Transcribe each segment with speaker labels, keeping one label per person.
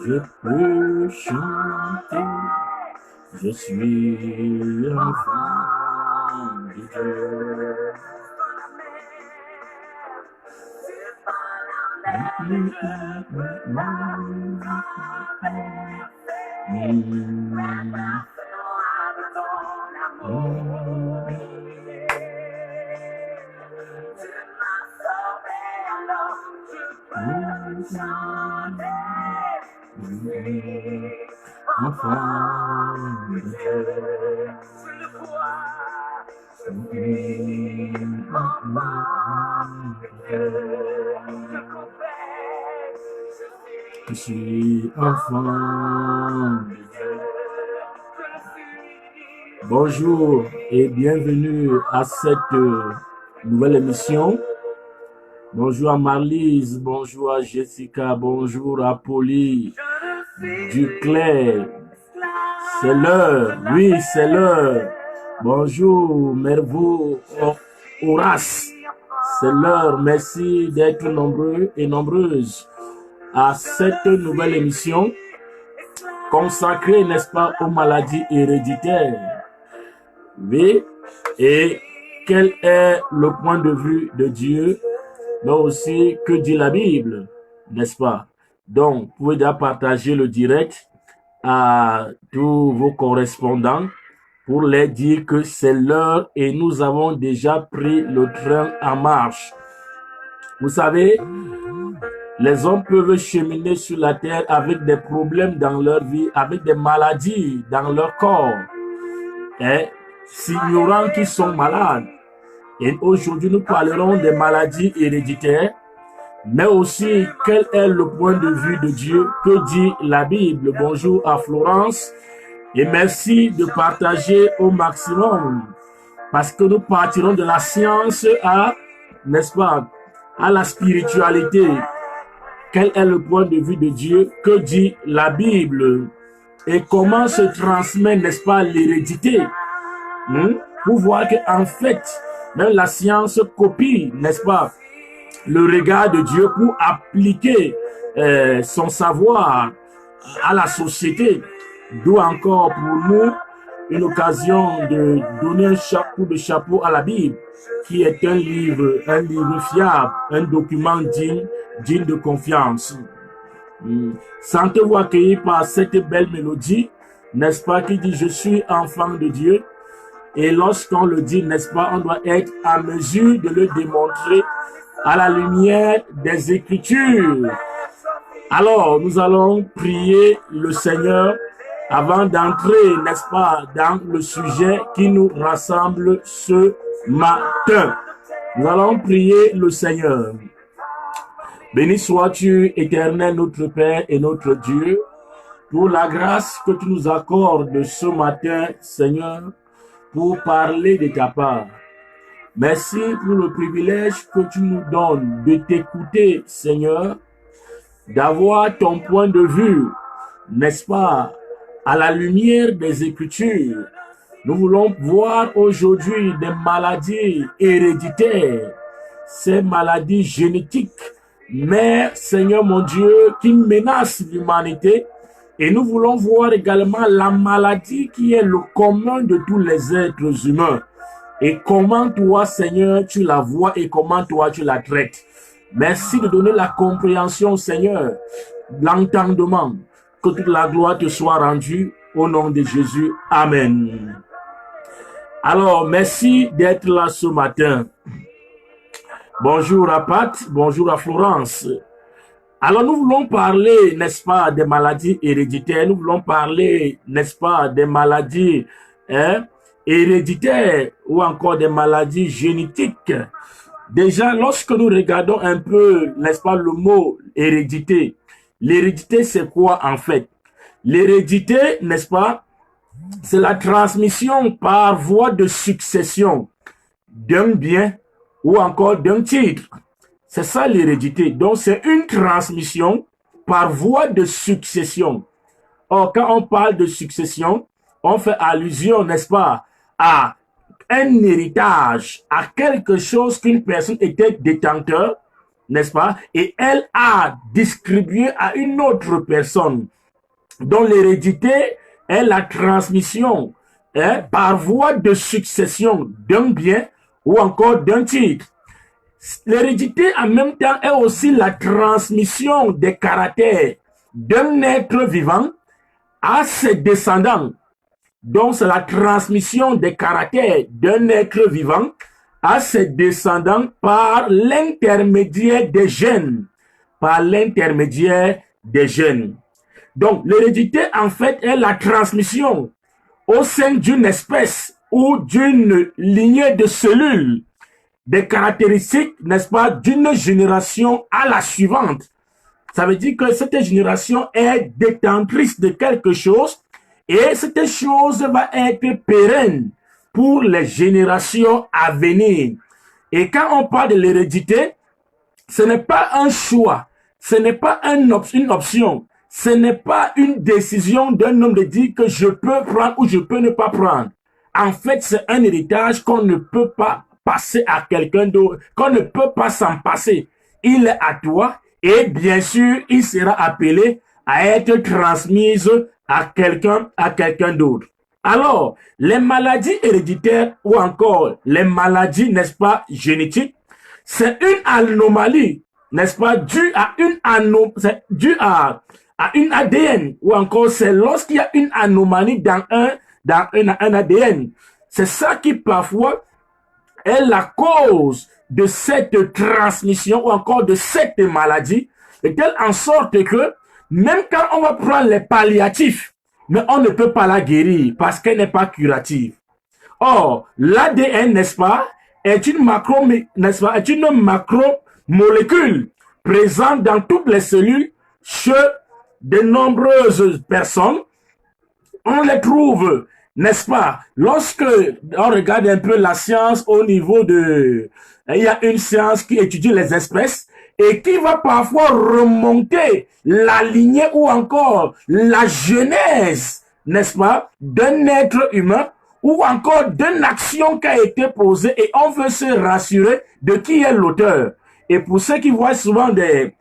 Speaker 1: Je peux chanter, je suis enfant de Dieu. Je suis enfant. Bonjour et bienvenue à cette nouvelle émission. Bonjour à Marlise, bonjour à Jessica, bonjour à Polly, Duclair. C'est l'heure, oui, c'est l'heure. Bonjour, Mervou, Horace. C'est l'heure. Merci d'être nombreux et nombreuses à cette nouvelle émission consacrée, n'est-ce pas, aux maladies héréditaires. Oui, et quel est le point de vue de Dieu, mais aussi que dit la Bible, n'est-ce pas? Donc, vous pouvez déjà partager le direct à tous vos correspondants pour leur dire que c'est l'heure et nous avons déjà pris le train en marche. Vous savez, les hommes peuvent cheminer sur la terre avec des problèmes dans leur vie, avec des maladies dans leur corps. Et s'ignorant qu'ils sont malades. Et aujourd'hui, nous parlerons des maladies héréditaires, mais aussi quel est le point de vue de Dieu, que dit la Bible. Bonjour à Florence et merci de partager au maximum parce que nous partirons de la science à, n'est-ce pas, à la spiritualité. Quel est le point de vue de Dieu, que dit la Bible et comment se transmet, n'est-ce pas, l'hérédité, pour voir qu'en fait, même la science copie, n'est-ce pas, le regard de Dieu pour appliquer son savoir à la société. D'où encore pour nous une occasion de donner un coup de chapeau à la Bible, qui est un livre fiable, un document digne de confiance. Sentez-vous accueillis par cette belle mélodie, n'est-ce pas, qui dit « Je suis enfant de Dieu ». Et lorsqu'on le dit, n'est-ce pas, on doit être à mesure de le démontrer à la lumière des Écritures. Alors, nous allons prier le Seigneur avant d'entrer, n'est-ce pas, dans le sujet qui nous rassemble ce matin. Nous allons prier le Seigneur. Béni sois-tu, éternel, notre Père et notre Dieu, pour la grâce que tu nous accordes ce matin, Seigneur, pour parler de ta part. Merci pour le privilège que tu nous donnes de t'écouter, Seigneur, d'avoir ton point de vue, n'est-ce pas, à la lumière des Écritures. Nous voulons voir aujourd'hui des maladies héréditaires, ces maladies génétiques, mais, Seigneur mon Dieu, qui menacent l'humanité. Et nous voulons voir également la maladie qui est le commun de tous les êtres humains. Et comment toi, Seigneur, tu la vois et comment toi, tu la traites. Merci de donner la compréhension, Seigneur, l'entendement. Que toute la gloire te soit rendue au nom de Jésus. Amen. Alors, merci d'être là ce matin. Bonjour à Pat, bonjour à Florence. Alors nous voulons parler, n'est-ce pas, des maladies héréditaires, nous voulons parler, n'est-ce pas, des maladies héréditaires ou encore des maladies génétiques. Déjà, lorsque nous regardons un peu, n'est-ce pas, le mot hérédité, l'hérédité c'est quoi en fait? L'hérédité, n'est-ce pas, c'est la transmission par voie de succession d'un bien ou encore d'un titre. C'est ça l'hérédité. Donc, c'est une transmission par voie de succession. Or, quand on parle de succession, on fait allusion, n'est-ce pas, à un héritage, à quelque chose qu'une personne était détenteur, n'est-ce pas, et elle a distribué à une autre personne. Donc, l'hérédité est la transmission par voie de succession d'un bien ou encore d'un titre. L'hérédité, en même temps, est aussi la transmission des caractères d'un être vivant à ses descendants. Donc, c'est la transmission des caractères d'un être vivant à ses descendants par l'intermédiaire des gènes. Par l'intermédiaire des gènes. Donc, l'hérédité, en fait, est la transmission au sein d'une espèce ou d'une lignée de cellules des caractéristiques, n'est-ce pas, d'une génération à la suivante. Ça veut dire que cette génération est détentrice de quelque chose et cette chose va être pérenne pour les générations à venir. Et quand on parle de l'hérédité, ce n'est pas un choix, ce n'est pas une option, ce n'est pas une décision d'un homme de dire que je peux prendre ou je peux ne pas prendre. En fait, c'est un héritage qu'on ne peut pas passer à quelqu'un d'autre, qu'on ne peut pas s'en passer. Il est à toi et bien sûr, il sera appelé à être transmis à quelqu'un d'autre. Alors, les maladies héréditaires ou encore les maladies, n'est-ce pas, génétiques, c'est une anomalie, n'est-ce pas, due à une ADN ou encore c'est lorsqu'il y a une anomalie dans un ADN. C'est ça qui parfois est la cause de cette transmission ou encore de cette maladie, de telle en sorte que même quand on va prendre les palliatifs, mais on ne peut pas la guérir parce qu'elle n'est pas curative. Or, l'ADN, n'est-ce pas, est une macromolécule présente dans toutes les cellules chez de nombreuses personnes. On les trouve, n'est-ce pas, lorsque on regarde un peu la science au niveau de... Il y a une science qui étudie les espèces et qui va parfois remonter la lignée ou encore la genèse, n'est-ce pas, d'un être humain ou encore d'une action qui a été posée et on veut se rassurer de qui est l'auteur. Et pour ceux qui voient souvent des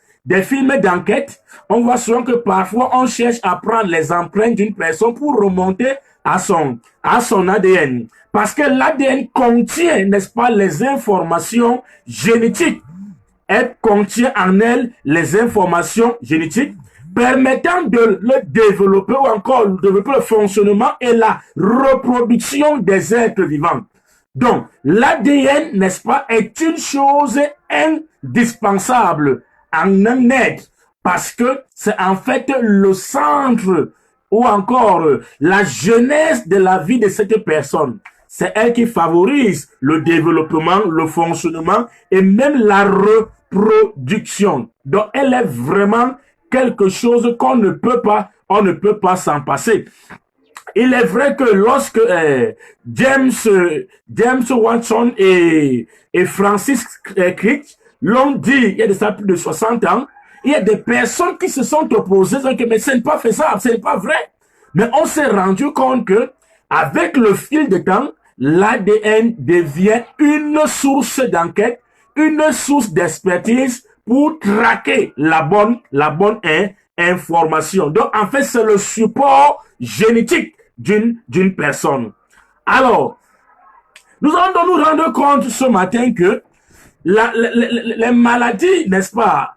Speaker 1: films d'enquête, on voit souvent que parfois on cherche à prendre les empreintes d'une personne pour remonter à son ADN. Parce que l'ADN contient, n'est-ce pas, les informations génétiques. Elle contient en elle les informations génétiques permettant de le développer ou encore de développer le fonctionnement et la reproduction des êtres vivants. Donc, l'ADN, n'est-ce pas, est une chose indispensable en un être parce que c'est en fait le centre ou encore la genèse de la vie de cette personne. C'est elle qui favorise le développement, le fonctionnement et même la reproduction. Donc, elle est vraiment quelque chose qu'on ne peut pas s'en passer. Il est vrai que lorsque James Watson et Francis Crick l'ont dit il y a de ça plus de 60 ans, il y a des personnes qui se sont opposées, que mais ce n'est pas faisable, ce n'est pas vrai. Mais on s'est rendu compte que avec le fil de temps, l'ADN devient une source d'enquête, une source d'expertise pour traquer la bonne information. Donc en fait, c'est le support génétique d'une personne. Alors, nous allons nous rendre compte ce matin que les maladies, n'est-ce pas,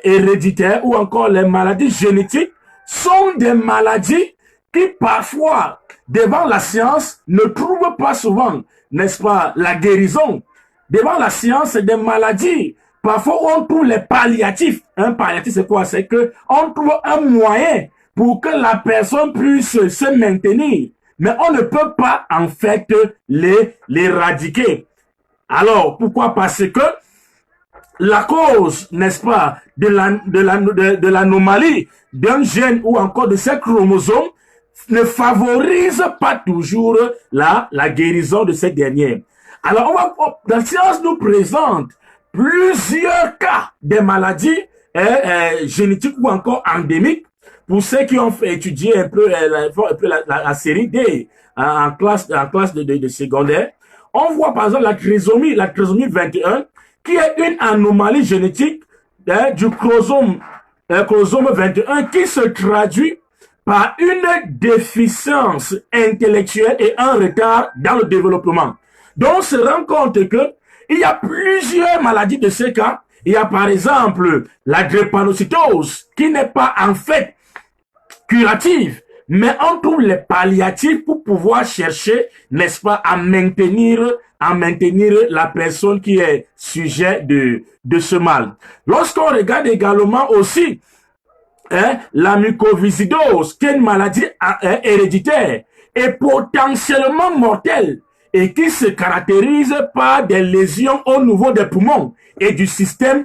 Speaker 1: héréditaires ou encore les maladies génétiques sont des maladies qui parfois, devant la science, ne trouvent pas souvent, n'est-ce pas, la guérison. Devant la science, c'est des maladies parfois on trouve les palliatifs. Un palliatif, c'est quoi? C'est que on trouve un moyen pour que la personne puisse se maintenir. Mais on ne peut pas, en fait, l'éradiquer. Alors, pourquoi? Parce que la cause, n'est-ce pas, de l'anomalie d'un gène ou encore de ces chromosomes ne favorise pas toujours la guérison de cette dernière. Alors, la science nous présente plusieurs cas de maladies génétiques ou encore endémiques. Pour ceux qui ont fait étudier un peu la série D en classe de secondaire, on voit par exemple la trisomie 21, qui est une anomalie génétique du chromosome 21 qui se traduit par une déficience intellectuelle et un retard dans le développement. Donc, on se rend compte que il y a plusieurs maladies de ce cas. Il y a par exemple la drépanocytose qui n'est pas en fait curative, mais on trouve les palliatifs pour pouvoir chercher, n'est-ce pas, à maintenir la personne qui est sujet de ce mal. Lorsqu'on regarde également aussi la mucoviscidose, qui est une maladie héréditaire et potentiellement mortelle et qui se caractérise par des lésions au niveau des poumons et du système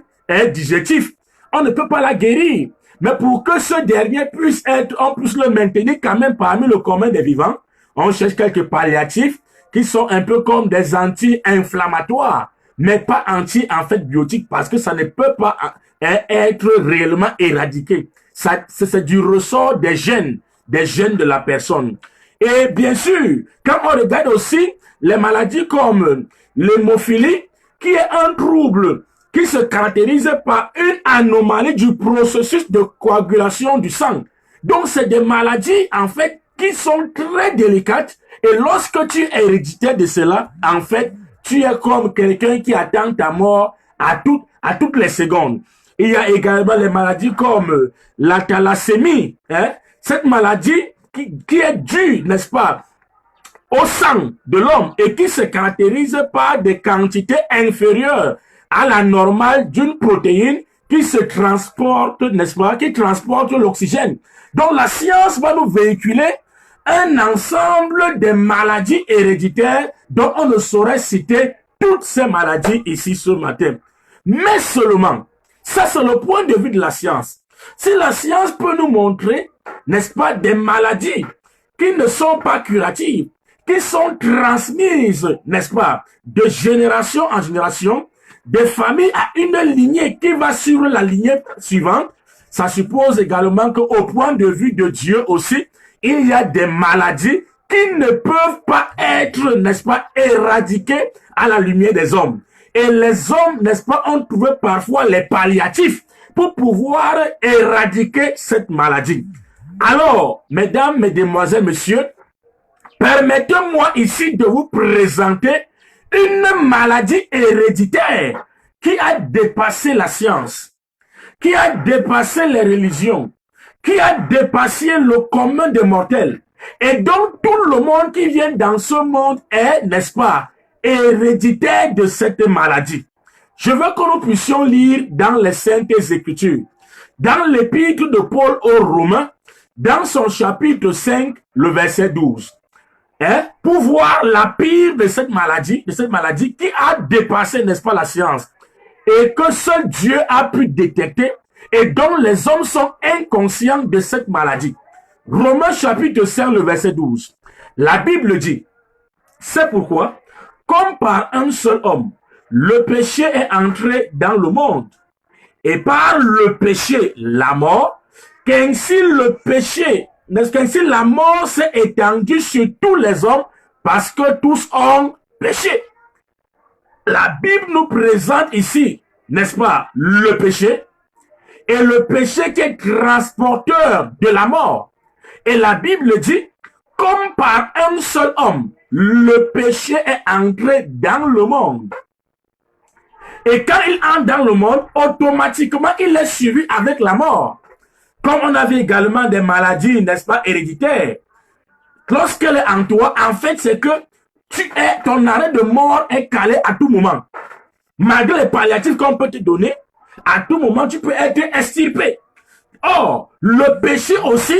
Speaker 1: digestif, on ne peut pas la guérir. Mais pour que ce dernier puisse on puisse le maintenir quand même parmi le commun des vivants, on cherche quelques palliatifs qui sont un peu comme des anti-inflammatoires, mais pas biotiques, parce que ça ne peut pas être réellement éradiqué. C'est du ressort des gènes de la personne. Et bien sûr, quand on regarde aussi les maladies comme l'hémophilie, qui est un trouble qui se caractérise par une anomalie du processus de coagulation du sang. Donc, c'est des maladies, en fait, qui sont très délicates. Et lorsque tu es héréditaire de cela, en fait, tu es comme quelqu'un qui attend ta mort à toutes les secondes. Il y a également les maladies comme la thalassémie. Cette maladie qui est due, n'est-ce pas, au sang de l'homme et qui se caractérise par des quantités inférieures à la normale d'une protéine qui se transporte, n'est-ce pas, qui transporte l'oxygène. Donc la science va nous véhiculer un ensemble de maladies héréditaires dont on ne saurait citer toutes ces maladies ici ce matin. Mais seulement, ça c'est le point de vue de la science. Si la science peut nous montrer, n'est-ce pas, des maladies qui ne sont pas curatives, qui sont transmises, n'est-ce pas, de génération en génération, des familles à une lignée qui va suivre la lignée suivante, ça suppose également qu'au point de vue de Dieu aussi, il y a des maladies qui ne peuvent pas être, n'est-ce pas, éradiquées à la lumière des hommes. Et les hommes, n'est-ce pas, ont trouvé parfois les palliatifs pour pouvoir éradiquer cette maladie. Alors, mesdames, mesdemoiselles, messieurs, permettez-moi ici de vous présenter une maladie héréditaire qui a dépassé la science, qui a dépassé les religions, qui a dépassé le commun des mortels. Et donc tout le monde qui vient dans ce monde est, n'est-ce pas, héréditaire de cette maladie. Je veux que nous puissions lire dans les Saintes Écritures, dans l'épître de Paul aux Romains, dans son chapitre 5, le verset 12. Pour voir la pire de cette maladie qui a dépassé, n'est-ce pas, la science, et que seul Dieu a pu détecter, et dont les hommes sont inconscients de cette maladie. Romains chapitre 5, le verset 12. La Bible dit, c'est pourquoi, comme par un seul homme, le péché est entré dans le monde, et par le péché, la mort, qu'ainsi le péché, qu'ainsi la mort s'est étendue sur tous les hommes, parce que tous ont péché. La Bible nous présente ici, n'est-ce pas, le péché, et le péché qui est transporteur de la mort. Et la Bible dit, comme par un seul homme, le péché est entré dans le monde. Et quand il entre dans le monde, automatiquement, il est suivi avec la mort. Comme on avait également des maladies, n'est-ce pas, héréditaires. Lorsqu'elle est en toi, en fait, c'est que ton arrêt de mort est calé à tout moment. Malgré les palliatifs qu'on peut te donner, à tout moment, tu peux être extirpé. Or, le péché aussi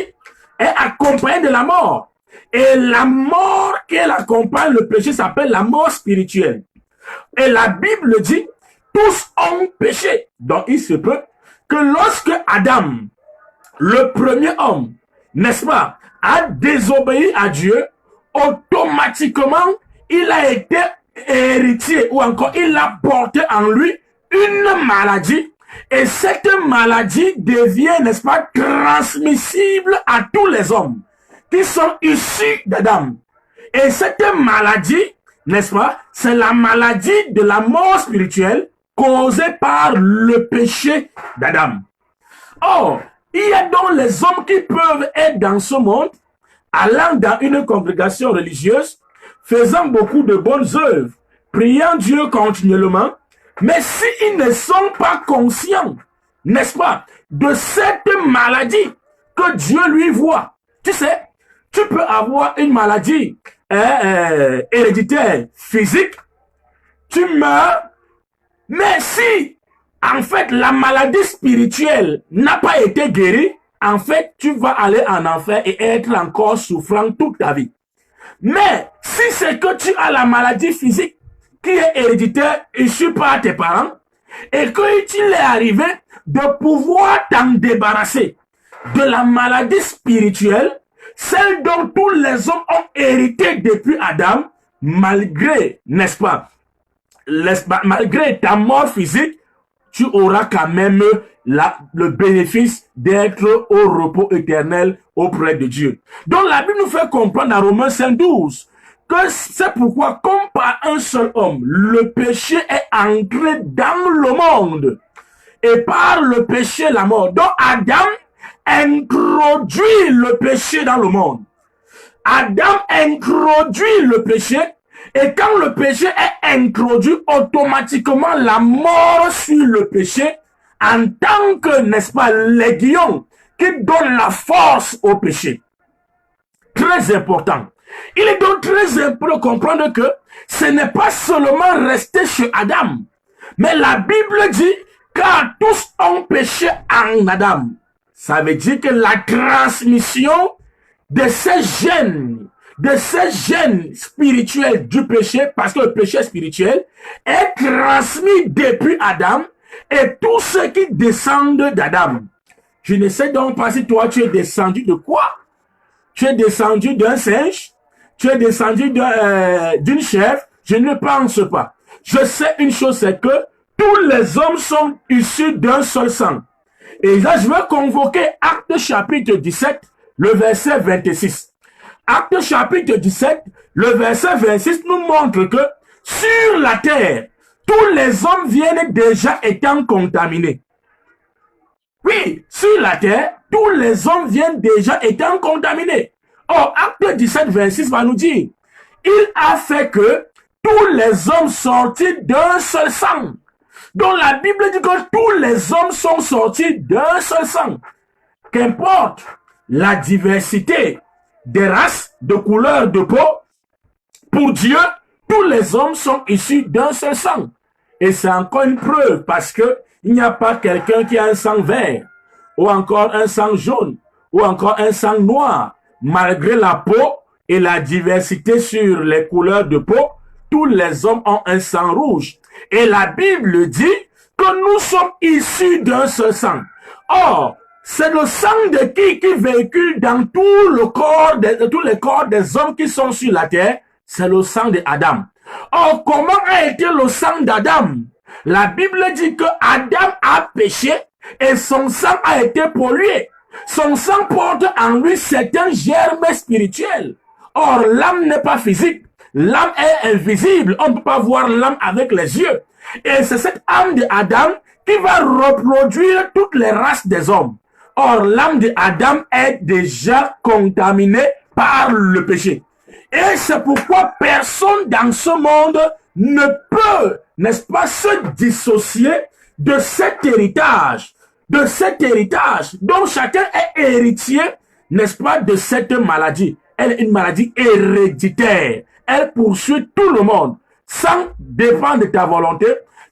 Speaker 1: est accompagné de la mort. Et la mort qu'elle accompagne le péché s'appelle la mort spirituelle. Et la Bible dit, tous ont péché. Donc il se peut que lorsque Adam, le premier homme, n'est-ce pas, a désobéi à Dieu, automatiquement, il a été héritier ou encore il a porté en lui une maladie. Et cette maladie devient, n'est-ce pas, transmissible à tous les hommes qui sont issus d'Adam. Et cette maladie, n'est-ce pas, c'est la maladie de la mort spirituelle causée par le péché d'Adam. Or, il y a donc les hommes qui peuvent être dans ce monde, allant dans une congrégation religieuse, faisant beaucoup de bonnes œuvres, priant Dieu continuellement, mais s'ils ne sont pas conscients, n'est-ce pas, de cette maladie que Dieu lui voit. Tu sais, tu peux avoir une maladie héréditaire physique, tu meurs, mais si, en fait, la maladie spirituelle n'a pas été guérie, en fait, tu vas aller en enfer et être encore souffrant toute ta vie. Mais si c'est que tu as la maladie physique qui est héréditaire issue par tes parents et que tu l'es arrivé de pouvoir t'en débarrasser de la maladie spirituelle, celle dont tous les hommes ont hérité depuis Adam, malgré, n'est-ce pas, malgré ta mort physique, tu auras quand même le bénéfice d'être au repos éternel auprès de Dieu. Donc la Bible nous fait comprendre dans Romains 5:12 que c'est pourquoi, comme par un seul homme, le péché est entré dans le monde. Et par le péché, la mort. Donc Adam introduit le péché dans le monde. Adam introduit le péché. Et quand le péché est introduit, automatiquement la mort sur le péché, en tant que, n'est-ce pas, l'aiguillon qui donne la force au péché. Très important. Il est donc très important de comprendre que ce n'est pas seulement resté chez Adam, mais la Bible dit car tous ont péché en Adam. Ça veut dire que la transmission de ces gènes spirituels du péché, parce que le péché spirituel est transmis depuis Adam et tous ceux qui descendent d'Adam. Je ne sais donc pas si toi tu es descendu de quoi. Tu es descendu d'un singe, tu es descendu d'une chèvre, je ne pense pas. Je sais une chose, c'est que tous les hommes sont issus d'un seul sang. Et là, je vais convoquer Actes chapitre 17, le verset 26. Actes chapitre 17, le verset 26 nous montre que sur la terre, tous les hommes viennent déjà étant contaminés. Oui, sur la terre, tous les hommes viennent déjà étant contaminés. Or, Acte 17, 26 va nous dire, il a fait que tous les hommes sortis d'un seul sang. Donc la Bible dit que tous les hommes sont sortis d'un seul sang. Qu'importe la diversité des races, de couleurs de peau, pour Dieu, tous les hommes sont issus d'un seul sang. Et c'est encore une preuve parce que il n'y a pas quelqu'un qui a un sang vert, ou encore un sang jaune, ou encore un sang noir. Malgré la peau et la diversité sur les couleurs de peau, tous les hommes ont un sang rouge. Et la Bible dit que nous sommes issus d'un seul sang. Or, c'est le sang de qui véhicule dans tous les corps des hommes qui sont sur la terre? C'est le sang d'Adam. Or, comment a été le sang d'Adam? La Bible dit que Adam a péché et son sang a été pollué. Son sang porte en lui certains germes spirituels. Or, l'âme n'est pas physique. L'âme est invisible. On ne peut pas voir l'âme avec les yeux. Et c'est cette âme d'Adam qui va reproduire toutes les races des hommes. Or, l'âme d'Adam est déjà contaminée par le péché. Et c'est pourquoi personne dans ce monde ne peut, n'est-ce pas, se dissocier de cet héritage. Donc chacun est héritier, n'est-ce pas, de cette maladie. Elle est une maladie héréditaire. Elle poursuit tout le monde, sans dépendre de ta volonté,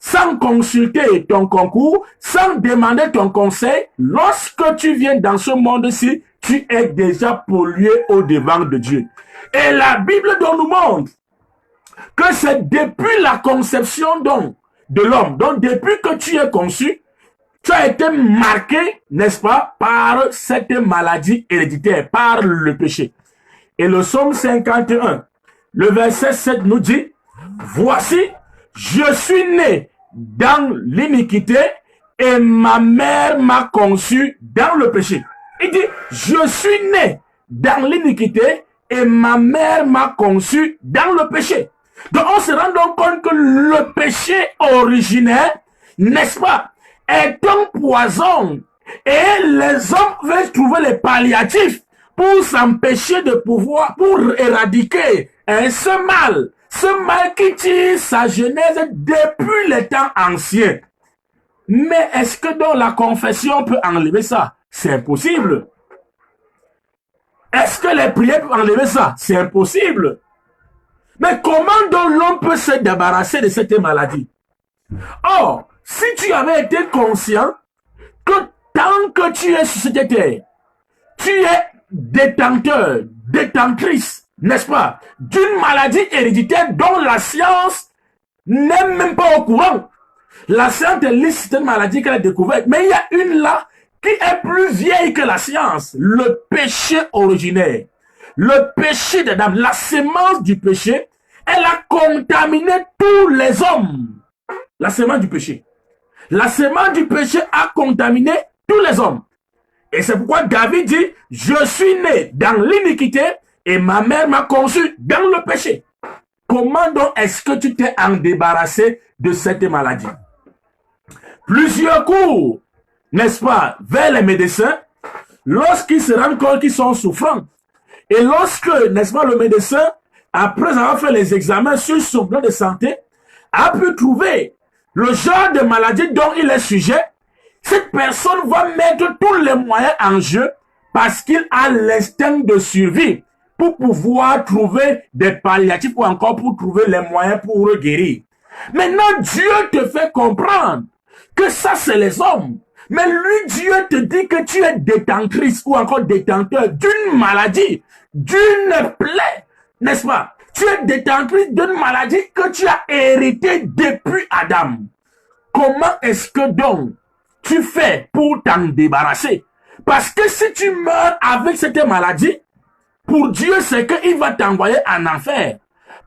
Speaker 1: sans consulter ton concours, sans demander ton conseil, lorsque tu viens dans ce monde-ci, tu es déjà pollué au devant de Dieu. Et la Bible nous montre que c'est depuis la conception donc, de l'homme, donc depuis que tu es conçu, tu as été marqué, n'est-ce pas, par cette maladie héréditaire, par le péché. Et le psaume 51, le verset 7 nous dit, voici, je suis né dans l'iniquité et ma mère m'a conçu dans le péché. Il dit, je suis né dans l'iniquité et ma mère m'a conçu dans le péché. Donc on se rend donc compte que le péché originaire, n'est-ce pas, est un poison. Et les hommes veulent trouver les palliatifs pour s'empêcher de pouvoir, pour éradiquer ce mal qui tire sa genèse depuis les temps anciens. Mais est-ce que donc la confession peut enlever ça? C'est impossible. Est-ce que les prières peuvent enlever ça? C'est impossible. Mais comment donc l'homme peut se débarrasser de cette maladie? Or, si tu avais été conscient que tant que tu es sur cette terre, tu es détenteur, détentrice, n'est-ce pas, d'une maladie héréditaire dont la science n'est même pas au courant. La science liste cette maladie qu'elle a découverte, mais il y a une là qui est plus vieille que la science, le péché originaire. Le péché d'Adam, la sémence du péché, elle a contaminé tous les hommes. La sémence du péché. La sémence du péché a contaminé tous les hommes. Et c'est pourquoi David dit, je suis né dans l'iniquité et ma mère m'a conçu dans le péché. Comment donc est-ce que tu t'es en débarrassé de cette maladie? Plusieurs cours, n'est-ce pas, vers les médecins, lorsqu'ils se rendent compte qu'ils sont souffrants. Et lorsque, n'est-ce pas, le médecin, après avoir fait les examens sur son plan de santé, a pu trouver le genre de maladie dont il est sujet, cette personne va mettre tous les moyens en jeu parce qu'il a l'instinct de survie pour pouvoir trouver des palliatifs ou encore pour trouver les moyens pour guérir. Maintenant, Dieu te fait comprendre que ça, c'est les hommes. Mais lui, Dieu te dit que tu es détentrice ou encore détenteur d'une maladie, d'une plaie, n'est-ce pas? Tu es détentrice d'une maladie que tu as héritée depuis Adam. Comment est-ce que donc tu fais pour t'en débarrasser? Parce que si tu meurs avec cette maladie, pour Dieu, c'est qu'il va t'envoyer en enfer.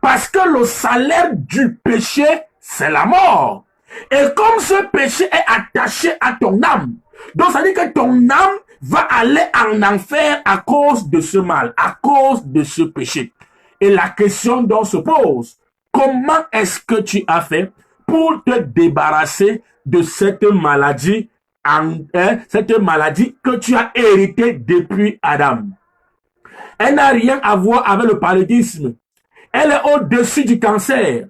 Speaker 1: Parce que le salaire du péché, c'est la mort. Et comme ce péché est attaché à ton âme, donc ça dit que ton âme va aller en enfer à cause de ce mal, à cause de ce péché. Et la question donc se pose, comment est-ce que tu as fait pour te débarrasser de cette maladie, cette maladie que tu as héritée depuis Adam? Elle n'a rien à voir avec le paludisme. Elle est au-dessus du cancer.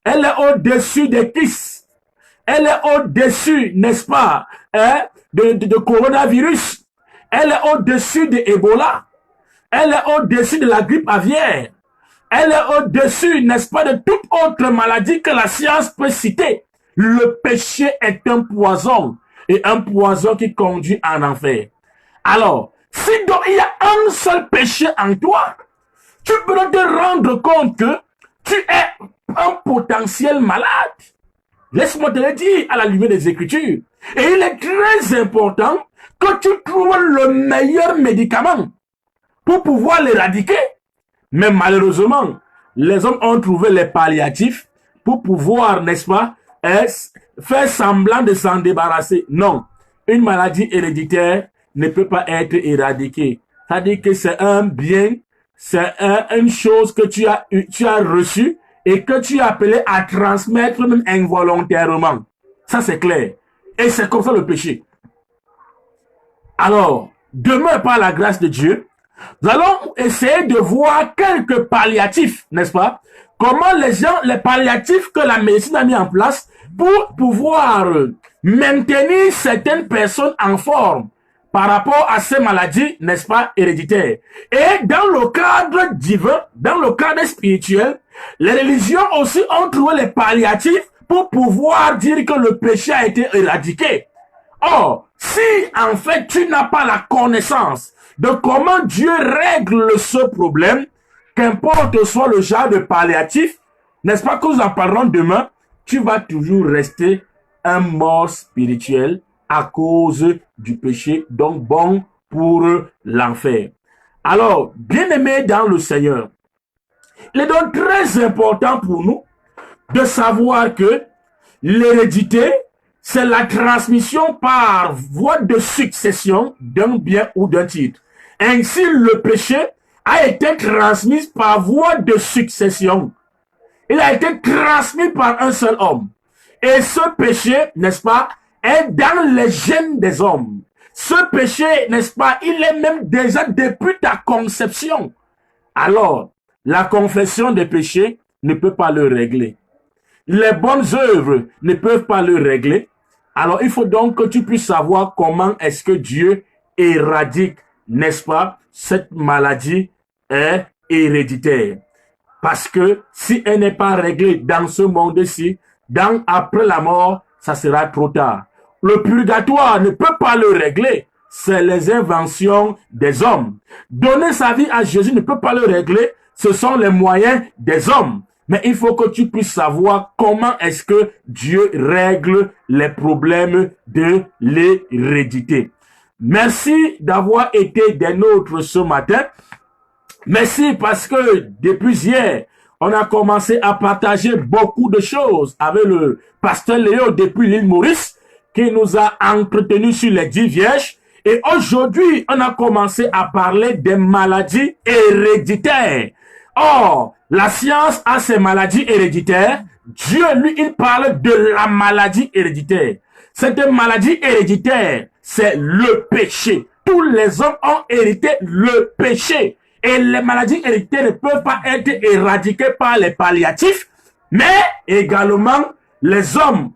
Speaker 1: Elle est au-dessus des kystes. Elle est au-dessus, n'est-ce pas, de coronavirus. Elle est au-dessus de Ebola. Elle est au-dessus de la grippe aviaire. Elle est au-dessus, n'est-ce pas, de toute autre maladie que la science peut citer. Le péché est un poison. Et un poison qui conduit en enfer. Alors, si donc il y a un seul péché en toi, tu peux te rendre compte que tu es un potentiel malade. Laisse-moi te le dire à la lumière des Écritures. Et il est très important que tu trouves le meilleur médicament pour pouvoir l'éradiquer. Mais malheureusement, les hommes ont trouvé les palliatifs pour pouvoir, n'est-ce pas, faire semblant de s'en débarrasser. Non, une maladie héréditaire ne peut pas être éradiquée. C'est-à-dire que c'est un bien, c'est une chose que tu as reçue et que tu as appelé à transmettre même involontairement. Ça, c'est clair. Et c'est comme ça le péché. Alors, demain, par la grâce de Dieu, nous allons essayer de voir quelques palliatifs, n'est-ce pas? Comment les palliatifs que la médecine a mis en place pour pouvoir maintenir certaines personnes en forme par rapport à ces maladies, n'est-ce pas, héréditaires. Et dans le cadre divin, dans le cadre spirituel, les religions aussi ont trouvé les palliatifs pour pouvoir dire que le péché a été éradiqué. Or, si en fait tu n'as pas la connaissance de comment Dieu règle ce problème, qu'importe soit le genre de palliatif, n'est-ce pas que nous en parlerons demain, tu vas toujours rester un mort spirituel à cause du péché, donc bon pour l'enfer. Alors, bien-aimés dans le Seigneur, il est donc très important pour nous de savoir que l'hérédité, c'est la transmission par voie de succession d'un bien ou d'un titre. Ainsi, le péché a été transmis par voie de succession. Il a été transmis par un seul homme. Et ce péché, n'est-ce pas, est dans les gènes des hommes. Ce péché, n'est-ce pas, il est même déjà depuis ta conception. Alors, la confession des péchés ne peut pas le régler. Les bonnes œuvres ne peuvent pas le régler. Alors, il faut donc que tu puisses savoir comment est-ce que Dieu éradique, n'est-ce pas, cette maladie est héréditaire. Parce que si elle n'est pas réglée dans ce monde-ci, après la mort, ça sera trop tard. Le purgatoire ne peut pas le régler. C'est les inventions des hommes. Donner sa vie à Jésus ne peut pas le régler. Ce sont les moyens des hommes. Mais il faut que tu puisses savoir comment est-ce que Dieu règle les problèmes de l'hérédité. Merci d'avoir été des nôtres ce matin. Merci parce que depuis hier, on a commencé à partager beaucoup de choses avec le pasteur Léo depuis l'île Maurice qui nous a entretenus sur les 10 vierges. Et aujourd'hui, on a commencé à parler des maladies héréditaires. Or, la science a ses maladies héréditaires. Dieu, lui, il parle de la maladie héréditaire. Cette maladie héréditaire, c'est le péché. Tous les hommes ont hérité le péché. Et les maladies héréditaires ne peuvent pas être éradiquées par les palliatifs, mais également les hommes